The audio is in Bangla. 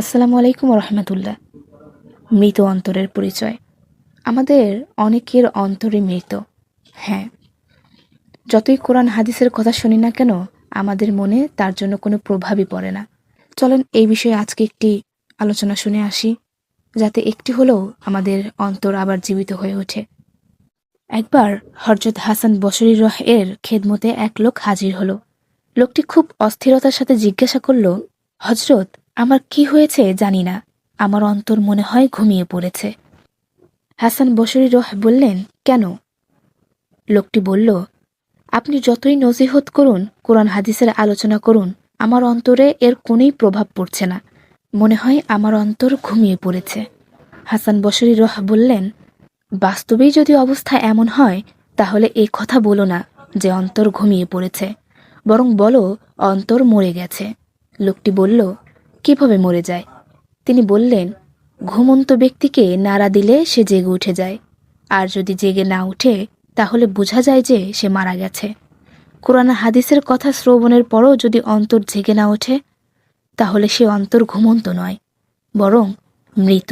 আসসালামু আলাইকুম রহমতুল্লাহ। মৃত অন্তরের পরিচয়। আমাদের অনেকের অন্তরে মৃত। হ্যাঁ, যতই কোরআন হাদিসের কথা শুনি না কেন, আমাদের মনে তার জন্য কোনো প্রভাবই পড়ে না। চলেন এই বিষয়ে আজকে একটি আলোচনা শুনে আসি, যাতে একটি হলেও আমাদের অন্তর আবার জীবিত হয়ে ওঠে। একবার হযরত হাসান বসরি এর খেদমতে এক লোক হাজির হলো। লোকটি খুব অস্থিরতার সাথে জিজ্ঞাসা করল, হযরত, আমার কি হয়েছে জানি না, আমার অন্তর মনে হয় ঘুমিয়ে পড়েছে। হাসান বসরি বললেন, কেন? লোকটি বলল, আপনি যতই নসিহত করুন, কোরআন হাদিসের আলোচনা করুন, আমার অন্তরে এর কোনোই প্রভাব পড়ছে না। মনে হয় আমার অন্তর ঘুমিয়ে পড়েছে। হাসান বসরি বললেন, বাস্তবেই যদি অবস্থা এমন হয়, তাহলে এই কথা বলো না যে অন্তর ঘুমিয়ে পড়েছে, বরং বলো অন্তর মরে গেছে। লোকটি বলল, কিভাবে মরে যায়? তিনি বললেন, ঘুমন্ত ব্যক্তিকে নাড়া দিলে সে জেগে উঠে যায়, আর যদি জেগে না উঠে তাহলে বোঝা যায় যে সে মারা গেছে। কোরআন হাদিসের কথা শ্রবণের পরও যদি অন্তর জেগে না ওঠে, তাহলে সে অন্তর ঘুমন্ত নয়, বরং মৃত।